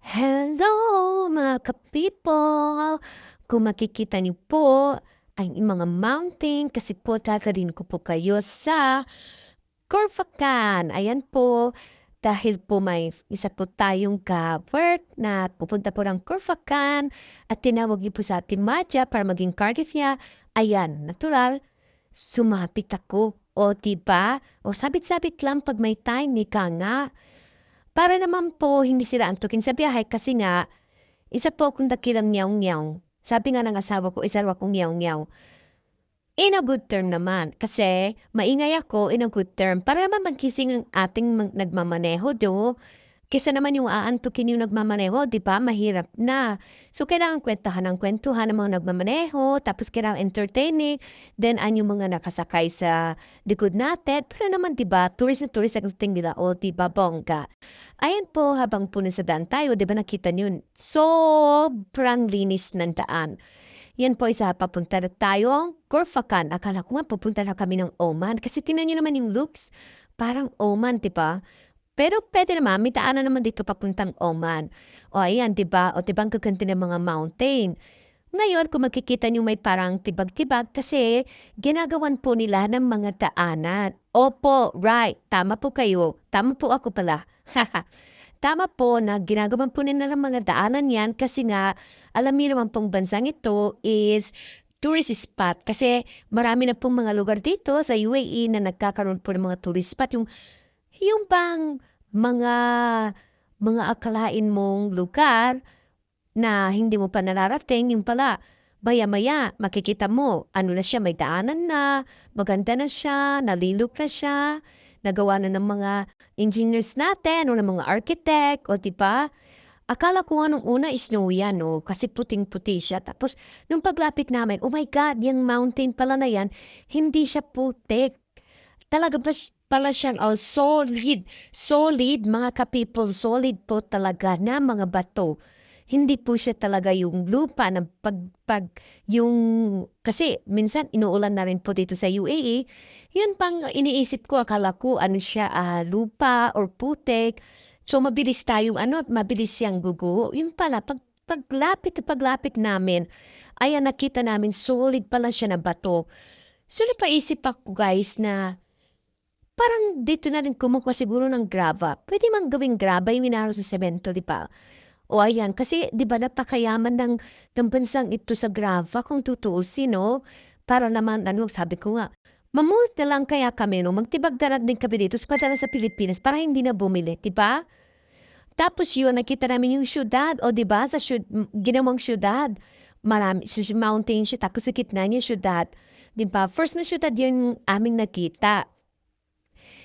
Hello mga ka-people! Kung makikita niyo po ang mga mountain kasi po dadalhin ko po kayo sa Corfacan. Ayan po, dahil po may isa po tayong ka-work na pupunta po ng Corfacan at tinawag niyo po sa ating Madja para maging car gift niya. Ayan, natural, sumapit ako. O diba? O sabit-sabit lang pag may time, nika nga. Para naman po hindi sila antukin sa biyahe kasi nga, isa po akong dakilang nyaw-nyaw. Sabi nga ng asawa ko, isa raw akong nyaw-nyaw. In a good term naman, kasi maingay ako in a good term para naman magkising ang ating nagmamaneho do. Kaysa naman yung aantukin yung nagmamaneho, 'di ba, mahirap na. So, kailangan kuwentahan ng kuwentuhan ng mga nagmamaneho, tapos kailangan entertaining, then yung mga nakasakay sa likod natin. Pero naman, 'di ba, tourist na tourist ang tingin nila, o 'di ba, bongga. Ayan po, habang po nasa daan tayo, 'di ba nakita niyo, sobrang linis ng daan. Yan po isa papunta na tayong Corfacan. Akala ko nga pupunta na kami ng Oman kasi tingnan niyo naman yung looks, parang Oman, 'di ba? Pero puwede naman, may daanan naman dito papuntang Oman. O ayan, 'di ba? O 'di ba ang gaganda ng mga mountain. Ngayon kung makikita niyo may parang tibag-tibag kasi ginagawan po nila ng mga daanan. Opo, right, tama po kayo. Tama po ako pala. Tama po na ginagawan po nila ng mga daanan 'yan kasi nga alam niyo naman pong bansang ito is tourist spot kasi marami na pong mga lugar dito sa UAE na nagkakaroon po ng mga tourist spot. Yung bang mga akalain mong lugar na hindi mo pa nararating, yung pala maya-maya makikita mo ano na siya, may daanan na, maganda na siya, nalilok na siya, nagawa na ng mga engineers natin o ng mga architect, o 'di ba? Akala ko nga nung una snow yan 'no, kasi puting-puti siya. Tapos nung paglapit namin, oh my God, yung mountain pala na yan, hindi siya putik. Talaga pala siyang, solid, solid mga ka-people, solid po talaga na mga bato. Hindi po siya talaga yung lupa na yung kasi minsan inuulan na rin po dito sa UAE, yun pang iniisip ko, akala ko ano siya, lupa or putik. So mabilis tayong mabilis siyang guguho. Yun pala paglapit na paglapit namin, ayan nakita namin solid pala siya na bato. So napaisip ako guys na parang dito na rin kumukuha siguro ng grava. Puwede mang gawing graba yung hinahalo sa semento, 'di ba? O ayan, kasi 'di ba napakayaman ng bansang ito sa grava kung tutuusin 'no? Para naman sabi ko nga, na lang kaya kami 'no, magtibag-darat din kami dito padala sa Pilipinas para hindi na bumili, 'di ba? Tapos yun, nakita namin yung siyudad, o 'di ba sa ginawang siyudad. Marami mountain siya tapos sa gitna niya siyudad, 'di ba? First na siyudad yung aming nakita.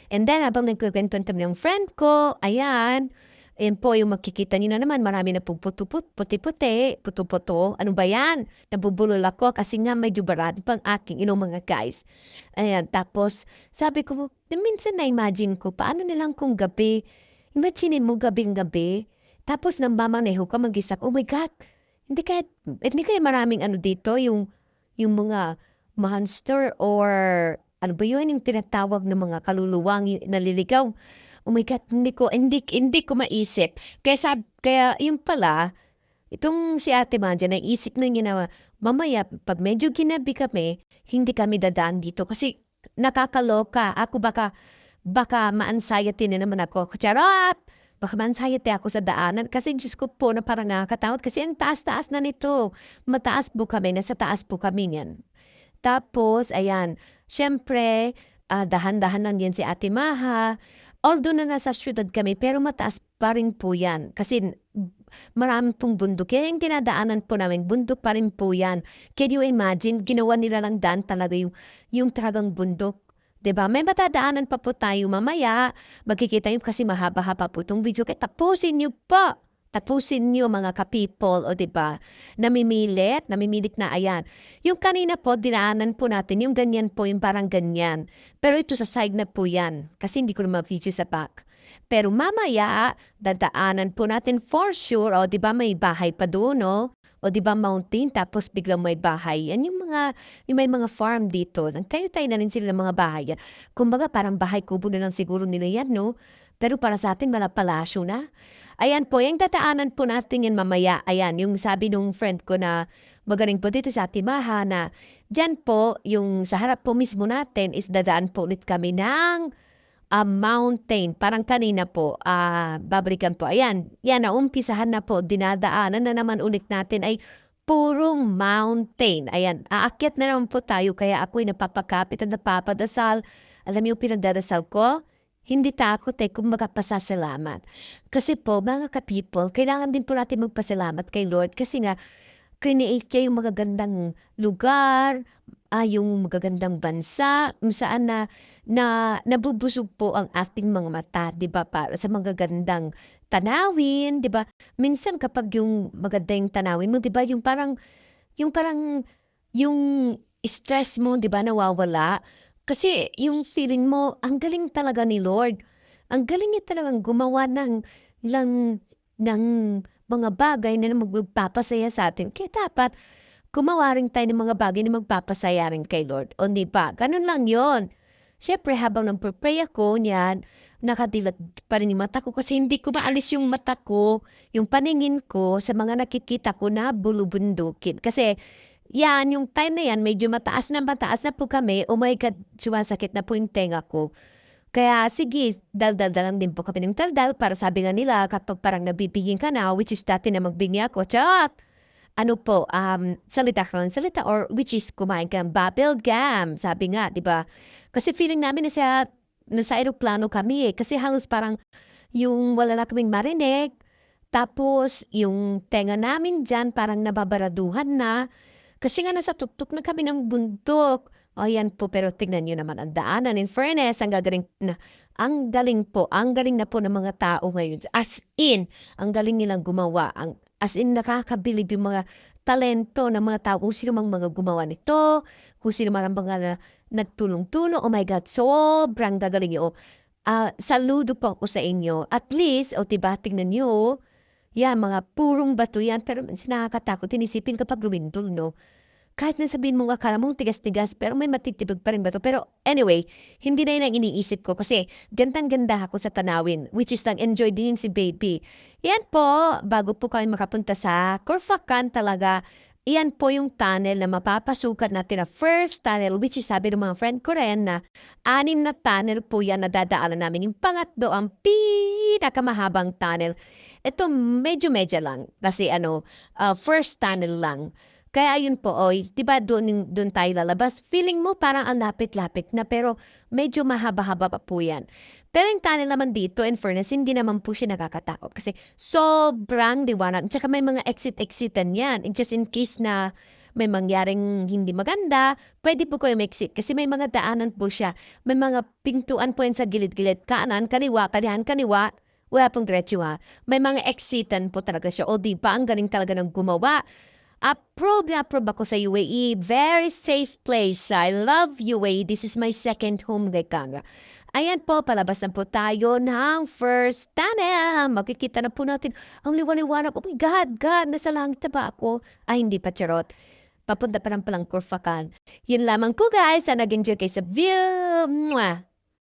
And then habang nagkukuwentuhan kami ng friend ko, ayan, ayan po yung makikita niyo na naman marami na pong puti-puti, puto-puto. Ano ba yan? Nabubulol ako kasi nga medyo barado pang aking mga guys. Ayan, tapos sabi ko, minsan na-imagine ko, paano nilang kung gabi, imagine mo gabing-gabi, tapos namamaneho ka mag-isa, oh my God, hindi kaya maraming dito, yung mga monster or ano ba yun, yung tinatawag ng mga kaluluwang naliligaw. Oh my God, hindi ko maisip. Kaya yun pala, itong si Ate Manja, naisip na niya na mamaya, pag medyo ginabi kami, hindi kami dadaan dito kasi nakakaloka. Ako baka ma-anxiety na naman ako. Charot! Baka ma-anxiety ako sa daanan kasi Diyos ko po na parang nakakatakot kasi ang taas-taas na nito. Mataas po kami, nasa taas po kami niyan. Tapos ayan, siyempre, dahan-dahan lang din si Ate Maha. Although na nasa siyudad kami pero mataas pa rin po 'yan kasi marami pong bundok. Kaya yung dinadaanan po namin bundok pa rin po 'yan. Can you imagine ginawa nila ng daan talaga yung talagang bundok, 'di ba? May matadaanan pa po tayo mamaya, makikita niyo kasi mahaba-haba po 'tong video kaya tapusin niyo po. Tapusin niyo mga ka-people, o 'di ba? Namimilit na ayan. Yung kanina po dinaanan po natin yung ganyan po, yung parang ganyan. Pero ito sa side na po 'yan kasi hindi ko na ma-video sa back. Pero mamaya dadaanan po natin for sure, o 'di ba may bahay pa doon 'no? O 'di ba mountain tapos biglang may bahay. Yan yung may mga farm dito. Nagtayo-tayo na rin sila ng mga bahay yan. Kumbaga parang bahay kubo na lang siguro nila yan 'no? Pero para sa atin, malapalasyo na. Ayan po, yung tataanan po natin yan mamaya. Ayan, yung sabi nung friend ko na magaling po dito sa Atimaha na dyan po, yung sa harap po mismo natin is dadaan po ulit kami ng mountain. Parang kanina po, babalikan po. Ayan, yan, naumpisahan na po, dinadaanan na naman ulit natin ay purong mountain. Ayan, aakyat na naman po tayo kaya ako'y napapakapit at napapadasal. Alam niyo, pinagdadasal ko, hindi takot kung magpasasalamat. Kasi po, mga ka-people, kailangan din po natin magpasalamat kay Lord kasi nga, create niya yung magagandang lugar, yung magagandang bansa, kung saan nabubusog po ang ating mga mata, 'di ba, para sa magagandang tanawin, 'di ba? Minsan kapag yung maganda yung tanawin mo, 'di ba, yung parang yung stress mo, 'di ba, nawawala. Kasi yung feeling mo, ang galing talaga ni Lord. Ang galing niya talagang gumawa ng ng mga bagay na magpapasaya sa atin. Kaya dapat gumawa rin tayo ng mga bagay na magpapasaya rin kay Lord. O di ba? Ganun lang yon. Siyempre, habang nagpe-pray ako niyan, nakadilat pa rin yung mata ko kasi hindi ko maalis yung mata ko, yung paningin ko sa mga nakikita ko na bulubundukin. Kasi yan, yung time na yan, medyo mataas na po kami. Oh my God, sumasakit na po yung tenga ko. Kaya sige, daldal lang din po kami ng daldal para sabi nga nila kapag parang nabibigyan ka na, which is dati na magbingi ako, chat! Ano po, salita ka lang salita or which is kumain ka ng bubble gum, sabi nga, di ba? Kasi feeling namin nasa aeroplano kami kasi halos parang yung wala na kaming marinig, tapos yung tenga namin dyan parang nababaraduhan na, kasi nga nasa tuktok na kami ng bundok. O yan po, pero tignan niyo naman ang daanan. In fairness, ang galing na po ng mga tao ngayon. As in, ang galing nilang gumawa. As in, nakakabilib yung mga talento ng mga tao. Kung sino mang mga gumawa nito, kung sino man ang mga nagtulong-tulong. Oh my God, sobrang gagaling yun. Saludo po ako sa inyo. At least, o diba, tignan niyo, yan, mga purong bato yan. Pero nakakatakot. Inisipin kapag lumindol, no? Kahit na sabihin mo akala mong tigas-tigas, pero may matitibag pa rin ba 'to? Pero anyway, hindi na 'yun ang iniisip ko kasi gandang-ganda ako sa tanawin, which is nag-enjoy din si baby. Yan po, bago po kami makapunta sa Corfacan talaga, iyan po yung tunnel na mapapasukan natin na first tunnel, which is sabi ng mga friend ko rin na 6 na tunnel po yan na dadaanan namin. Yung pangatlo, ang pinakamahabang tunnel. Ito medyo-medyo lang kasi first tunnel lang. Kaya ayun po, oy, 'di ba doon tayo lalabas, feeling mo parang ang lapit-lapit na pero medyo mahaba-haba pa po 'yan. Pero yung tunnel naman dito, in fairness, hindi naman po siya nakakatakot kasi sobrang liwanag. Tsaka may mga exit-exitan 'yan. And just in case na may mangyaring hindi maganda, pwede po kayo exit kasi may mga daanan po siya. May mga pintuan po yan sa gilid-gilid, kanan, kaliwa, kalihan, kaliwa. Wala pong diretso ha. May mga exitan po talaga siya. O di ba, ang galing talaga ng gumawa. Approve na approve ako sa UAE. Very safe place. I love UAE. This is my second home, Kanga. Ayan po, palabas na po tayo ng first tunnel. Makikita na po natin ang liwan-liwanag. Oh my God, God, nasa langit na ba ako? Ay, hindi pa, charot. Papunta pa lang palang Corfacan. Yun lamang ko, guys. Sana nag-enjoy kayo sa view. Mwah!